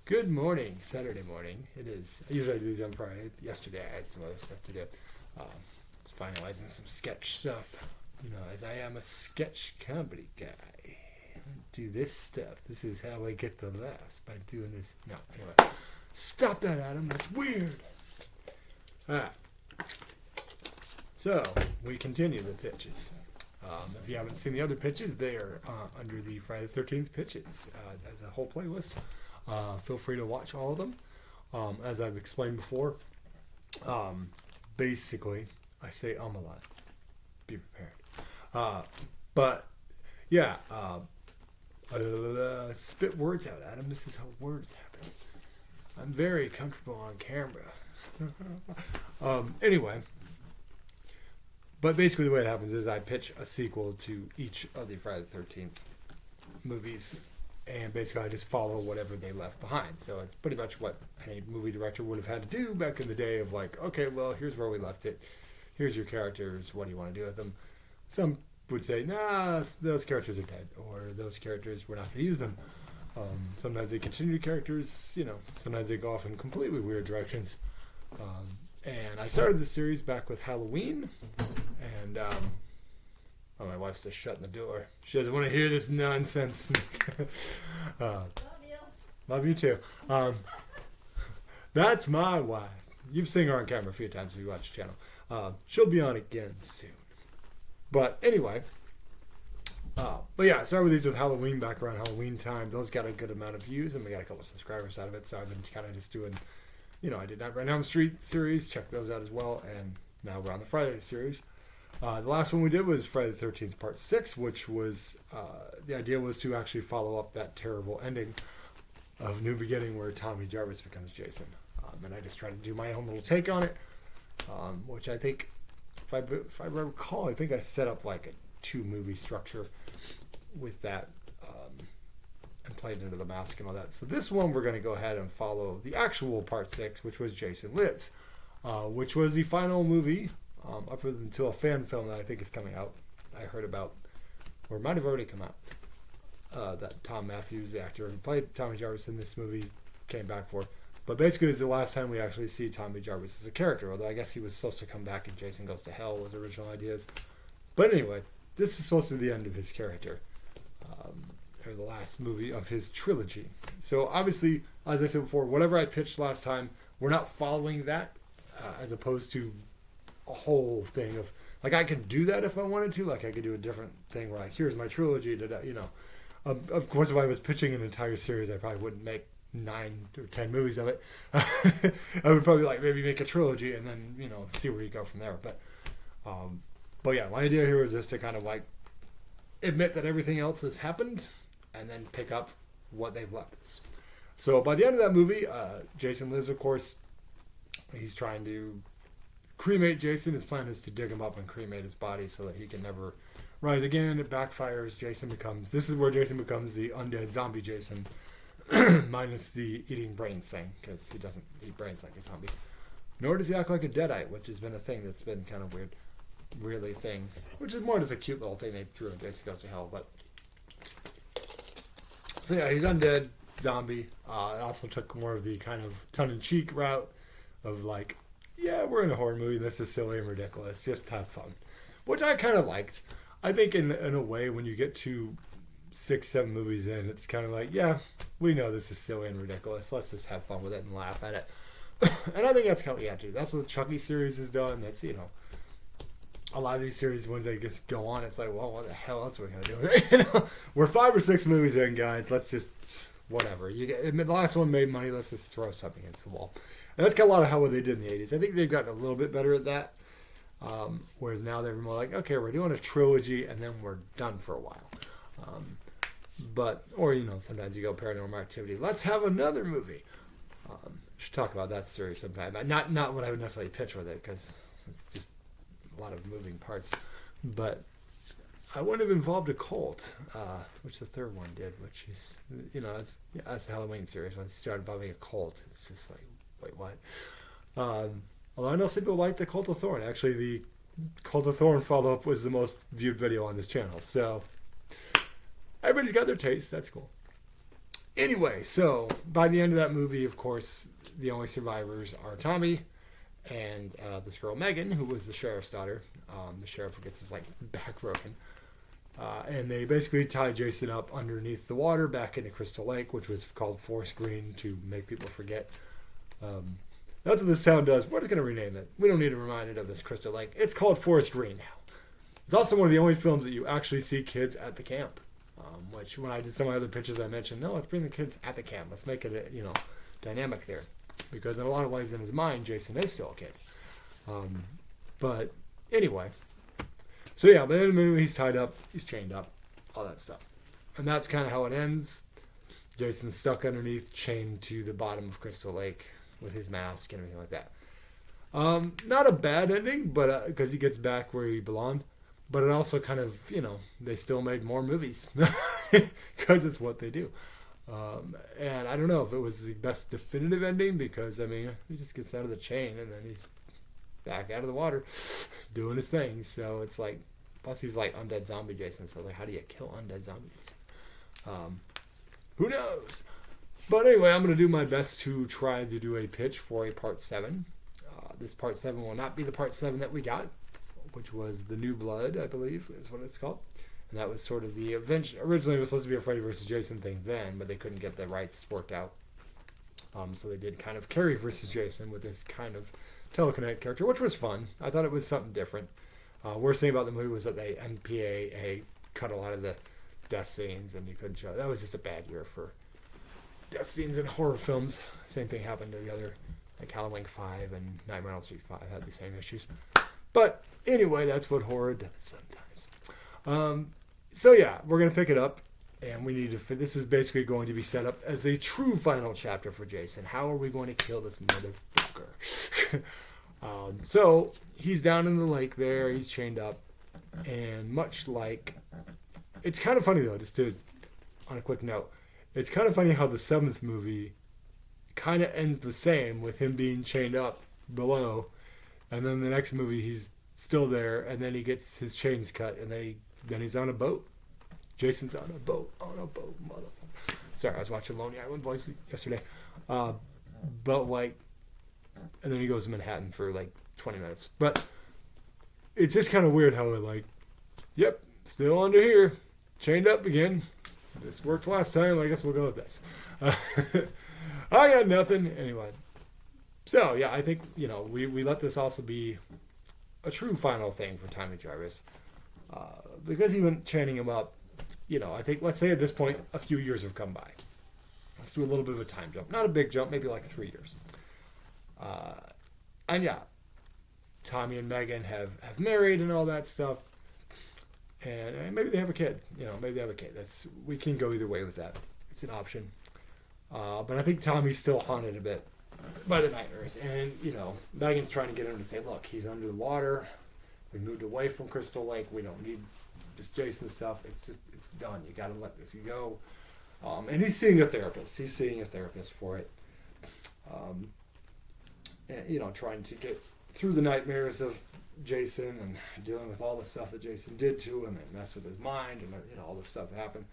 Good morning, Saturday morning. It is. I usually do these on Friday. Yesterday I had some other stuff to do. Just finalizing some sketch stuff. You know, as I am a sketch comedy guy. I do this stuff. This is how I get the laughs, by doing this. No, anyway. Stop that, Adam. That's weird. Alright. So, we continue the pitches. If you haven't seen the other pitches, they are under the Friday the 13th pitches as a whole playlist. Feel free to watch all of them. As I've explained before, basically, I say a lot. Be prepared. But, yeah, spit words out, Adam. This is how words happen. I'm very comfortable on camera. Anyway, but basically the way it happens is I pitch a sequel to each of the Friday the 13th movies. And basically, I just follow whatever they left behind. So it's pretty much what any movie director would have had to do back in the day of like, okay, well, here's where we left it. Here's your characters. What do you want to do with them? Some would say, nah, those characters are dead. Or those characters, we're not going to use them. Sometimes they continue characters. You know, sometimes they go off in completely weird directions. And I started the series back with Halloween. And... oh, my wife's just shutting the door. She doesn't want to hear this nonsense. Love you. Love you too. That's my wife. You've seen her on camera a few times if you watch the channel. She'll be on again soon. But anyway, but yeah, I started with these with Halloween back around Halloween time. Those got a good amount of views, and we got a couple subscribers out of it. So I've been kind of just doing, you know, I did Nightmare on Elm Street series. Check those out as well. And now we're on the Friday series. The last one we did was Friday the 13th Part 6, which was, the idea was to actually follow up that terrible ending of New Beginning where Tommy Jarvis becomes Jason. And I just tried to do my own little take on it, which I think, if I recall, I think I set up like a 2-movie structure with that and played into the mask and all that. So this one we're going to go ahead and follow the actual Part 6, which was Jason Lives, which was the final movie up until a fan film that I think is coming out. I heard about, or it might have already come out, that Tom Matthews, the actor who played Tommy Jarvis in this movie, came back for. But basically, it's the last time we actually see Tommy Jarvis as a character, although I guess he was supposed to come back in Jason Goes to Hell was original ideas. But anyway, this is supposed to be the end of his character, or the last movie of his trilogy. So obviously, as I said before, whatever I pitched last time, we're not following that, as opposed to a whole thing of, like, I could do that if I wanted to. Like, I could do a different thing where, like, here's my trilogy, you know. Of course, if I was pitching an entire series, I probably wouldn't make 9 or 10 movies of it. I would probably, like, maybe make a trilogy and then, you know, see where you go from there. But yeah, my idea here was just to kind of, like, admit that everything else has happened and then pick up what they've left us. So by the end of that movie, Jason Lives, of course. He's trying to cremate Jason. His plan is to dig him up and cremate his body so that he can never rise again. It backfires. This is where Jason becomes the undead zombie Jason, minus the eating brains thing, because he doesn't eat brains like a zombie. Nor does he act like a deadite, which has been a thing that's been kind of weird, really thing, which is more just a cute little thing they threw in Jason Goes to Hell. But so yeah, he's undead zombie. It also took more of the kind of tongue-in-cheek route of like, yeah, we're in a horror movie. This is silly and ridiculous. Just have fun. Which I kind of liked. I think in a way, when you get to 6, 7 movies in, it's kind of like, yeah, we know this is silly and ridiculous. Let's just have fun with it and laugh at it. And I think that's kind of what you have to do. That's what the Chucky series has done. That's, you know, a lot of these series, when they just go on, it's like, well, what the hell else are we going to do with it? You know, we're 5 or 6 movies in, guys. Let's just, whatever. The last one made money. Let's just throw something against the wall. And that's kind of a lot of how what they did in the 80s. I think they've gotten a little bit better at that. Whereas now they're more like, okay, we're doing a trilogy and then we're done for a while. Or, you know, sometimes you go Paranormal Activity. Let's have another movie. Should talk about that series sometime. Not what I would necessarily pitch with it, because it's just a lot of moving parts. But I wouldn't have involved a cult, which the third one did, which is, you know, as the Halloween series, when it started involving a cult, it's just like, wait, what? Although I know some people like the Cult of Thorn. Actually, the Cult of Thorn follow-up was the most viewed video on this channel. So, everybody's got their taste. That's cool. Anyway, so by the end of that movie, of course, the only survivors are Tommy and this girl Megan, who was the sheriff's daughter. The sheriff gets his back broken, and they basically tie Jason up underneath the water back into Crystal Lake, which was called Forest Green to make people forget. That's what this town does. We're just going to rename it. We don't need to remind it of this Crystal Lake. It's called Forest Green now. It's also one of the only films that you actually see kids at the camp. Which, when I did some of my other pitches, I mentioned, no, let's bring the kids at the camp. Let's make it, dynamic there. Because in a lot of ways in his mind, Jason is still a kid. But anyway. So yeah, by the end of the movie, he's tied up. He's chained up. All that stuff. And that's kind of how it ends. Jason's stuck underneath, chained to the bottom of Crystal Lake with his mask and everything like that. Not a bad ending, but because he gets back where he belonged. But it also kind of, they still made more movies because it's what they do. And I don't know if it was the best definitive ending because, he just gets out of the chain and then he's back out of the water doing his thing. So it's plus he's undead zombie Jason. So how do you kill undead zombie Jason? Who knows? But anyway, I'm going to do my best to try to do a pitch for a part 7. This part 7 will not be the part 7 that we got, which was The New Blood, I believe, is what it's called. And that was sort of the originally it was supposed to be a Freddy vs. Jason thing then, but they couldn't get the rights worked out. So they did kind of Carrie vs. Jason with this kind of telekinetic character, which was fun. I thought it was something different. Worst thing about the movie was that they MPAA cut a lot of the death scenes, and you couldn't show. That was just a bad year for death scenes in horror films. Same thing happened to the other, Halloween 5 and Nightmare on Elm Street 5 had the same issues. But anyway, that's what horror does sometimes. So yeah, we're going to pick it up, and we need to. This is basically going to be set up as a true final chapter for Jason. How are we going to kill this motherfucker? So he's down in the lake there. He's chained up, and much like, it's kind of funny though. Just on a quick note, it's kind of funny how the 7th movie kind of ends the same with him being chained up below. And then the next movie, he's still there, and then he gets his chains cut, and then he's on a boat. Jason's on a boat, motherfucker. Sorry, I was watching Lonely Island Boys yesterday. And then he goes to Manhattan for 20 minutes. But it's just kind of weird how yep, still under here, chained up again. This worked last time, I guess we'll go with this. I got nothing. Anyway. So, yeah, I think, we let this also be a true final thing for Tommy Jarvis. Because he went chaining him up, I think, let's say at this point, a few years have come by. Let's do a little bit of a time jump. Not a big jump, maybe 3 years. And yeah, Tommy and Megan have married and all that stuff. And maybe they have a kid. Maybe they have a kid. We can go either way with that. It's an option. But I think Tommy's still haunted a bit by the nightmares. And, Megan's trying to get him to say, look, he's under the water. We moved away from Crystal Lake. We don't need just Jason stuff. It's done. You got to let this go. And he's seeing a therapist. He's seeing a therapist for it. And, trying to get through the nightmares of Jason and dealing with all the stuff that Jason did to him and mess with his mind and, all the stuff that happened.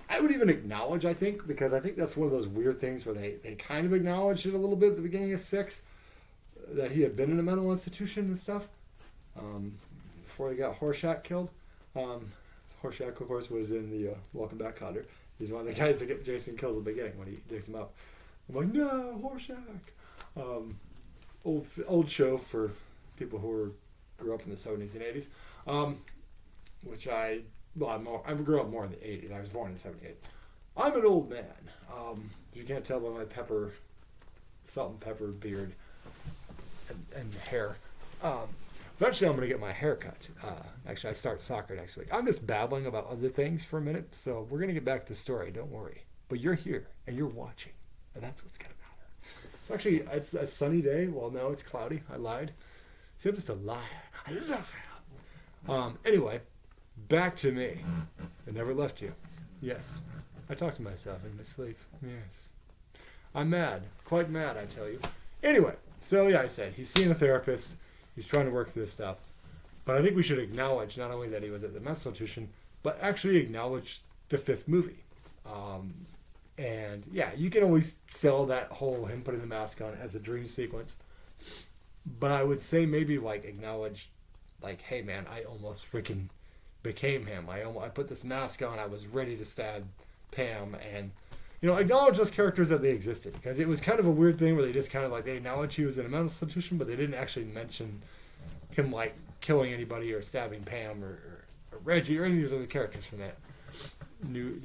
I would even acknowledge, I think, because I think that's one of those weird things where they kind of acknowledged it a little bit at the beginning of 6, that he had been in a mental institution and stuff before he got Horshack killed. Horshack, of course, was in the Welcome Back, Kotter. He's one of the guys that get Jason kills at the beginning when he digs him up. I'm like, no, Horshack. Old show for people who grew up in the 70s and 80s, which I grew up more in the 80s. I was born in 78. I'm an old man. If you can't tell by my salt and pepper beard and hair. Eventually I'm going to get my hair cut. Actually, I start soccer next week. I'm just babbling about other things for a minute, so we're going to get back to the story. Don't worry. But you're here, and you're watching, and that's what's going to matter. It's actually, it's a sunny day. Well, no, it's cloudy. I lied. See, I'm just a liar. I lie. Anyway, back to me. I never left you. Yes. I talk to myself in my sleep. Yes. I'm mad. Quite mad, I tell you. Anyway, so yeah, I said, he's seeing a therapist. He's trying to work through this stuff. But I think we should acknowledge not only that he was at the mental institution, but actually acknowledge the 5th movie. And yeah, you can always sell that whole him putting the mask on as a dream sequence. But I would say maybe like acknowledge, like, hey man, I almost freaking became him. I put this mask on. I was ready to stab Pam, and acknowledge those characters that they existed, because it was kind of a weird thing where they just kind of like they acknowledged he was in a mental institution, but they didn't actually mention him like killing anybody or stabbing Pam or Reggie or any of these other characters from that new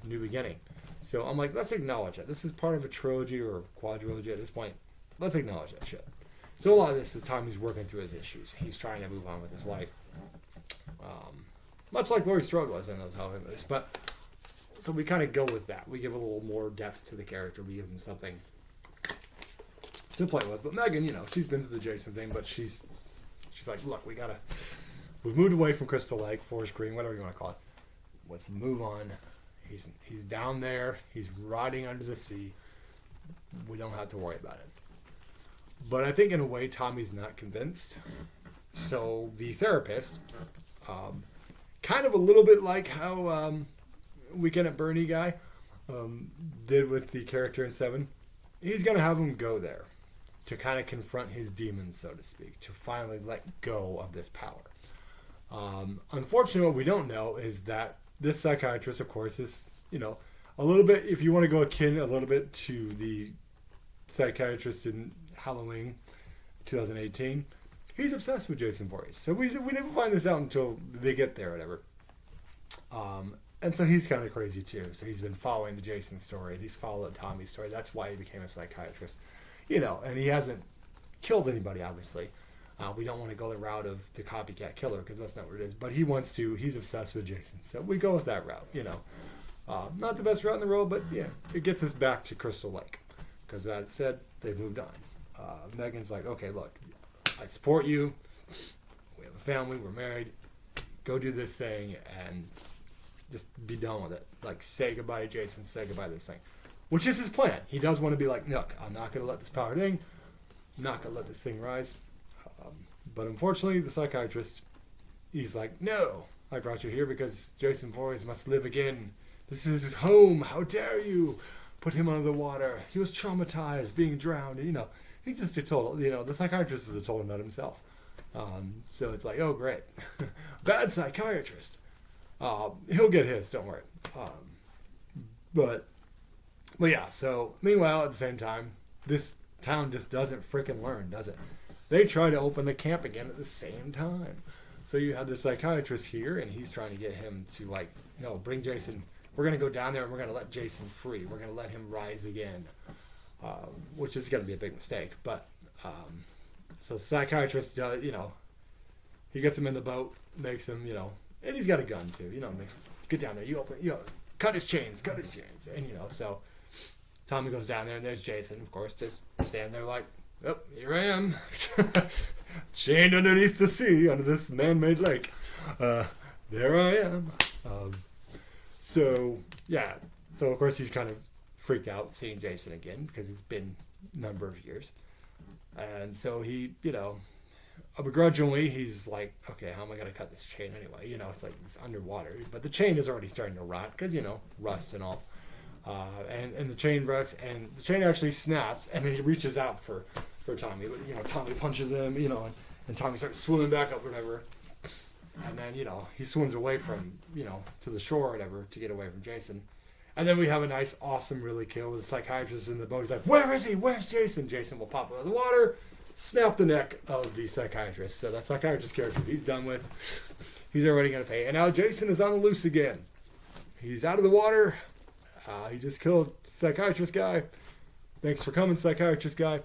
beginning. So I'm like, let's acknowledge that this is part of a trilogy or a quadrilogy at this point. Let's acknowledge that shit. So a lot of this is Tommy's working through his issues. He's trying to move on with his life, much like Laurie Strode was in those Halloween movies. But so we kind of go with that. We give a little more depth to the character. We give him something to play with. But Megan, she's been through the Jason thing, but she's like, look, we've moved away from Crystal Lake, Forest Green, whatever you want to call it. Let's move on. He's down there. He's rotting under the sea. We don't have to worry about it. But I think in a way Tommy's not convinced. So the therapist, kind of a little bit like how Weekend at Bernie guy did with the character in 7, he's going to have him go there to kind of confront his demons, so to speak, to finally let go of this power. Unfortunately, what we don't know is that this psychiatrist, of course, is, a little bit, if you want to go akin a little bit to the psychiatrist in Halloween 2018, he's obsessed with Jason Voorhees. So we never find this out until they get there or whatever. And so he's kind of crazy too. So he's been following the Jason story, and he's followed Tommy's story. That's why he became a psychiatrist. And he hasn't killed anybody, obviously. We don't want to go the route of the copycat killer, because that's not what it is. But he wants to. He's obsessed with Jason. So we go with that route, Not the best route in the world, but yeah, it gets us back to Crystal Lake. Because as I said, they've moved on. Megan's like, okay, look, I support you. We have a family. We're married. Go do this thing and just be done with it. Like, say goodbye to Jason. Say goodbye to this thing. Which is his plan. He does want to be like, look, I'm not going to let this power thing. I'm not going to let this thing rise. But unfortunately, the psychiatrist, he's like, no, I brought you here because Jason Voorhees must live again. This is his home. How dare you put him under the water? He was traumatized, being drowned. And, he's just a total, the psychiatrist is a total nut himself. So it's like, oh, great. Bad psychiatrist. He'll get his, don't worry. But yeah, so meanwhile, at the same time, this town just doesn't freaking learn, does it? They try to open the camp again at the same time. So you have the psychiatrist here, and he's trying to get him to, like, no, bring Jason. We're going to go down there, and we're going to let Jason free. We're going to let him rise again, which is going to be a big mistake. But so the psychiatrist, he gets him in the boat, makes him, and he's got a gun, too. Get down there. Cut his chains. And, so Tommy goes down there, and there's Jason, of course, just standing there like, oh, here I am, chained underneath the sea, under this man-made lake. There I am. So of course he's kind of freaked out seeing Jason again, because it's been a number of years. And so he, begrudgingly, he's like, okay, how am I going to cut this chain anyway? It's like it's underwater. But the chain is already starting to rot, because, rust and all. And the chain breaks, and the chain actually snaps, and then he reaches out for Tommy. But, Tommy punches him, and Tommy starts swimming back up or whatever. And then, he swims away from, to the shore or whatever to get away from Jason. And then we have a nice, awesome, really kill with the psychiatrist in the boat. He's like, where is he? Where's Jason? Jason will pop out of the water, snap the neck of the psychiatrist. So that psychiatrist character, he's done with. He's already going to pay. And now Jason is on the loose again. He's out of the water. He just killed psychiatrist guy. Thanks for coming, psychiatrist guy.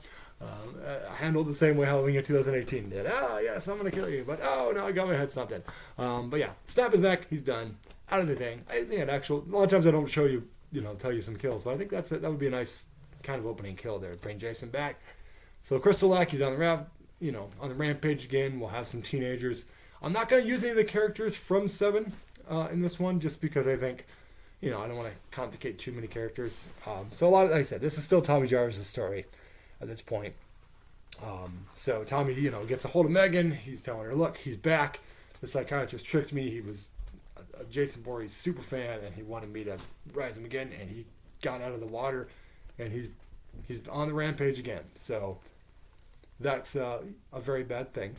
Handled the same way Halloween 2018 did. Yes, I'm going to kill you. But, no, I got my head stomped in. But yeah, snap his neck. He's done. Out of the thing. I think a lot of times I don't show you, tell you some kills. But I think that would be a nice kind of opening kill there. Bring Jason back. So Crystal Lake, he's on the rampage again. We'll have some teenagers. I'm not going to use any of the characters from 7 in this one, just because I think, I don't want to complicate too many characters. So like I said, this is still Tommy Jarvis' story at this point. So Tommy, gets a hold of Megan. He's telling her, look, he's back. The psychiatrist tricked me. He was a Jason Voorhees super fan, and he wanted me to rise him again, and he got out of the water, and he's on the rampage again. So that's a very bad thing,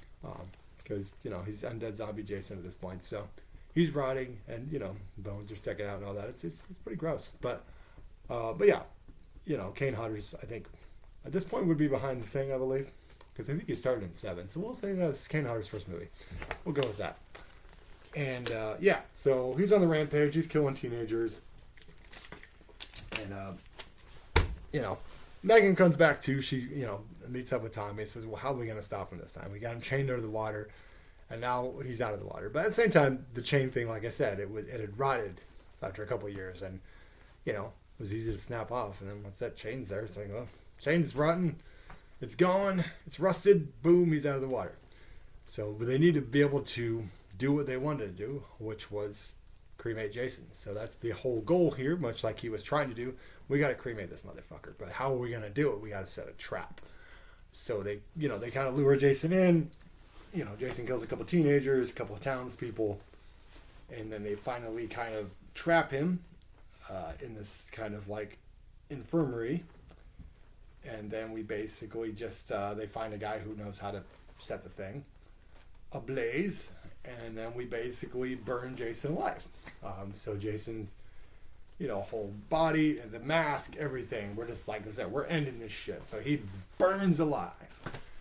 because he's undead zombie Jason at this point. So he's rotting, and bones are sticking out and all that. It's pretty gross. But yeah, Kane Hodder's, I think at this point would be behind the Thing, I believe, because I think he started in 7. So we'll say that's Kane Hodder's first movie. We'll go with that. And yeah, so he's on the rampage. He's killing teenagers. And Megan comes back too. She meets up with Tommy and says, well, how are we going to stop him this time? We got him chained under the water, and now he's out of the water. But at the same time, the chain thing, like I said, it had rotted after a couple of years, and it was easy to snap off. And then once that chain's there, it's like, well, chain's rotten, it's gone, it's rusted, boom, he's out of the water. So but they need to be able to do what they wanted to do, which was cremate Jason. So that's the whole goal here, much like he was trying to do. We got to cremate this motherfucker. But how are we going to do it? We got to set a trap. So they kind of lure Jason in. Jason kills a couple teenagers, a couple of townspeople, and then they finally kind of trap him in this kind of like infirmary. And then we basically just, they find a guy who knows how to set the thing ablaze. And then we basically burn Jason alive. So Jason's, whole body, the mask, everything. We're just like I said, we're ending this shit. So he burns alive.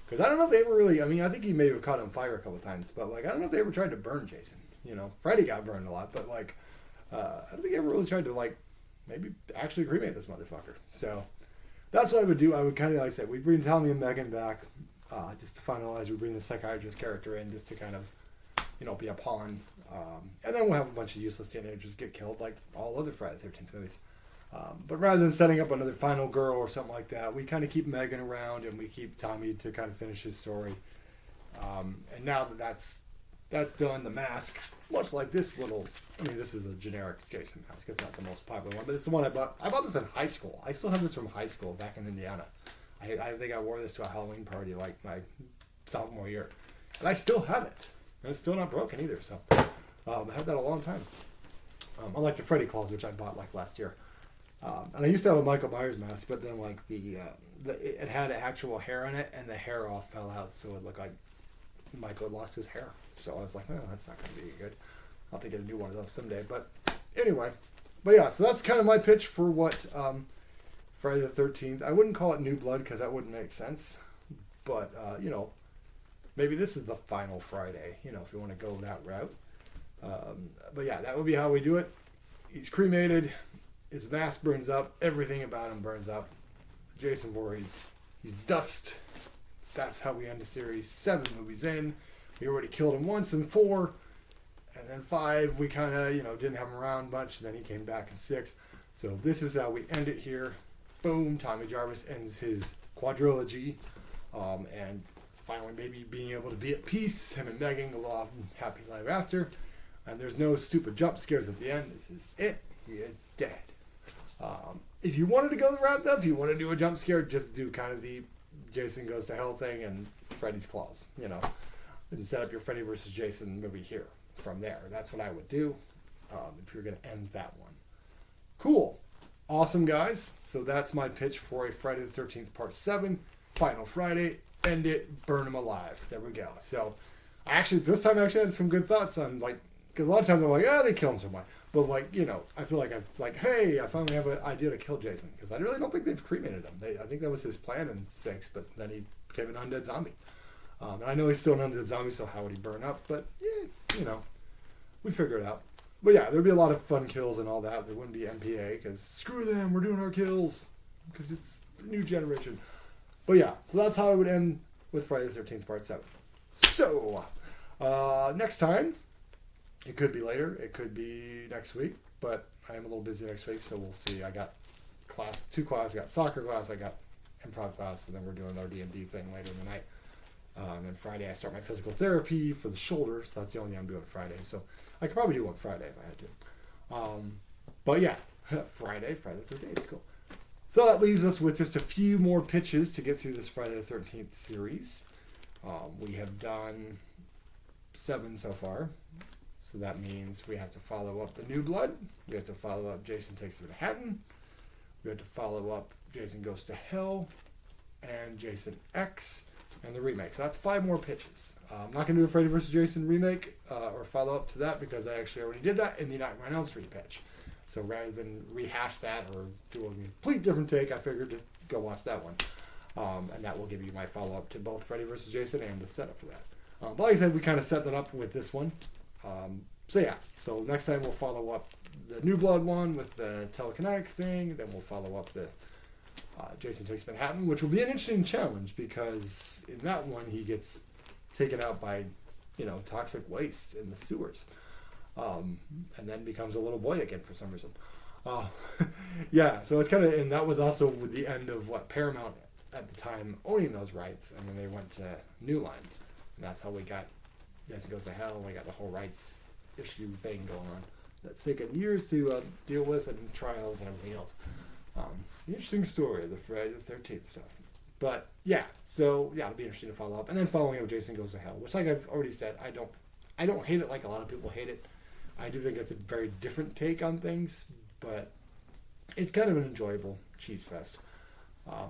Because I don't know if they ever really, I think he may have caught on fire a couple times, but I don't know if they ever tried to burn Jason. Freddy got burned a lot, but I don't think they ever really tried to maybe actually cremate this motherfucker. So that's what I would do. I would kind of, like I said, we'd bring Tommy and Megan back, just to finalize. We bring the psychiatrist character in just to kind of, be a pawn. And then we'll have a bunch of useless teenagers get killed like all other Friday the 13th movies. But rather than setting up another final girl or something like that, we kind of keep Megan around and we keep Tommy to kind of finish his story. And now that that's done, the mask, much like this little, this is a generic Jason mask. It's not the most popular one, but it's the one I bought. I bought this in high school. I still have this from high school back in Indiana. I think I wore this to a Halloween party like my sophomore year. And I still have it. And it's still not broken either, so I had that a long time. Unlike the Freddy claws, which I bought last year. And I used to have a Michael Myers mask, but then it had actual hair in it, and the hair all fell out, so it looked like Michael had lost his hair. So I was like, that's not going to be good. I'll have to get a new one of those someday. But anyway, yeah, so that's kind of my pitch for what Friday the 13th. I wouldn't call it New Blood because that wouldn't make sense. But, maybe this is the final Friday, if you want to go that route. But yeah, that would be how we do it. He's cremated. His mask burns up. Everything about him burns up. Jason Voorhees, he's dust. That's how we end the series. 7 movies in. We already killed him once in 4. And then 5, we kind of, didn't have him around much. And then he came back in 6. So this is how we end it here. Boom. Tommy Jarvis ends his quadrilogy. And finally maybe being able to be at peace. Him and Megan go off and happy life after. And there's no stupid jump scares at the end. This is it. He is dead. If you wanted to go the route though, if you want to do a jump scare, just do kind of the Jason Goes to Hell thing and Freddy's Claws, and set up your Freddy versus Jason movie here from there. That's what I would do if you're going to end that one. Cool. Awesome, guys. So that's my pitch for a Friday the 13th Part 7, Final Friday. End it, burn him alive. There we go. So this time I had some good thoughts on because a lot of times I'm like, they kill him so much. But I feel like hey, I finally have an idea to kill Jason because I really don't think they've cremated him. I think that was his plan in 6, but then he became an undead zombie. And I know he's still an undead zombie, so how would he burn up? But yeah, we figure it out. But yeah, there'd be a lot of fun kills and all that. There wouldn't be MPA because screw them, we're doing our kills because it's the new generation. But yeah, so that's how I would end with Friday the 13th Part 7. So next time. It could be later. It could be next week, but I am a little busy next week, so we'll see. I got 2 classes. I got soccer class. I got improv class, and then we're doing our D&D thing later in the night. And then Friday, I start my physical therapy for the shoulders. That's the only thing I'm doing Friday. So I could probably do one Friday if I had to. But yeah, Friday the 13th. Cool. So that leaves us with just a few more pitches to get through this Friday the 13th series. We have done 7 so far. So that means we have to follow up the New Blood. We have to follow up Jason Takes Manhattan. We had to follow up Jason Goes to Hell and Jason X and the remake. So that's 5 more pitches. I'm not going to do a Freddy vs. Jason remake or follow up to that because I actually already did that in the Nightmare on Elm Street pitch. So rather than rehash that or do a complete different take, I figured just go watch that one. And that will give you my follow-up to both Freddy vs. Jason and the setup for that. But like I said, we kind of set that up with this one. So yeah, so next time we'll follow up the New Blood one with the telekinetic thing. Then we'll follow up the Jason Takes Manhattan, which will be an interesting challenge because in that one he gets taken out by, toxic waste in the sewers. And then becomes a little boy again for some reason. Yeah, so it's kind of, and that was also with the end of what Paramount at the time owning those rights, and then they went to New Line, and that's how we got Jason Goes to Hell, and we got the whole rights issue thing going on. That's taken years to deal with, and trials and everything else. The interesting story, the Friday the 13th stuff. But yeah, so yeah, it'll be interesting to follow up, and then following up Jason Goes to Hell, which, like I've already said, I don't hate it like a lot of people hate it. I do think it's a very different take on things, but it's kind of an enjoyable cheese fest.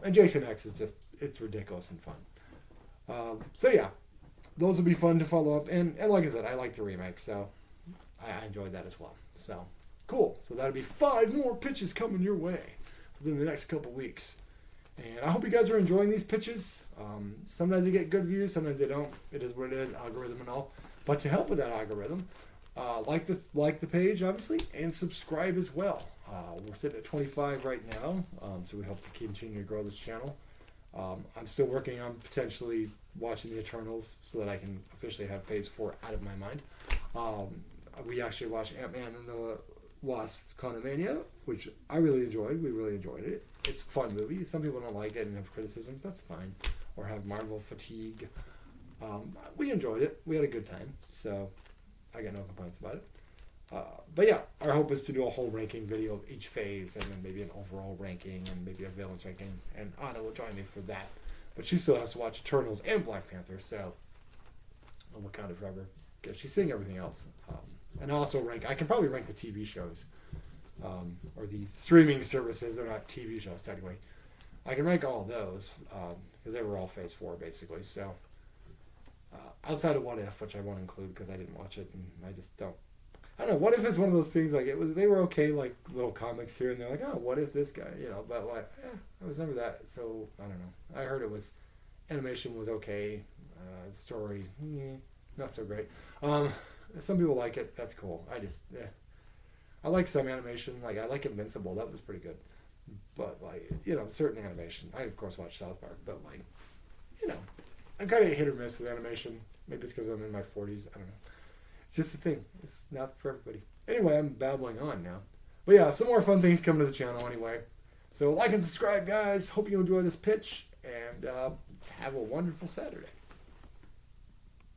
And Jason X is just, it's ridiculous and fun. So yeah, those will be fun to follow up. And like I said, I like the remake, so I enjoyed that as well. So cool. So that'll be 5 more pitches coming your way within the next couple weeks. And I hope you guys are enjoying these pitches. Sometimes you get good views, sometimes they don't. It is what it is, algorithm and all. But to help with that algorithm, like the page, obviously, and subscribe as well. We're sitting at 25 right now, so we hope to continue to grow this channel. I'm still working on potentially watching the Eternals so that I can officially have Phase 4 out of my mind. We actually watched Ant-Man and the Wasp: Quantumania, which I really enjoyed. We really enjoyed it. It's a fun movie. Some people don't like it and have criticisms. That's fine. Or have Marvel fatigue. We enjoyed it. We had a good time. So I got no complaints about it. But yeah, our hope is to do a whole ranking video of each phase and then maybe an overall ranking and maybe a villain's ranking. And Anna will join me for that. But she still has to watch Eternals and Black Panther, so I'm Wakanda forever. Because she's seeing everything else. And also rank, I can probably rank the TV shows. Or the streaming services. They're not TV shows, technically. I can rank all of those. Because they were all Phase 4, basically. So, outside of What If, which I won't include because I didn't watch it. And I just don't. I don't know. What If is one of those things, like, they were okay, like, little comics here. And they're like, oh, what if this guy? But, like, I was never that. So, I don't know. I heard it was, animation was okay. Story, not so great. Some people like it. That's cool. I like some animation. Like, I like Invincible. That was pretty good. But, like, certain animation. I, of course, watch South Park. But, like, I'm kind of hit or miss with animation. Maybe it's because I'm in my 40s. I don't know. It's just a thing. It's not for everybody. Anyway, I'm babbling on now. But, yeah, some more fun things coming to the channel anyway. So, like and subscribe, guys. Hope you enjoy this pitch. And have a wonderful Saturday.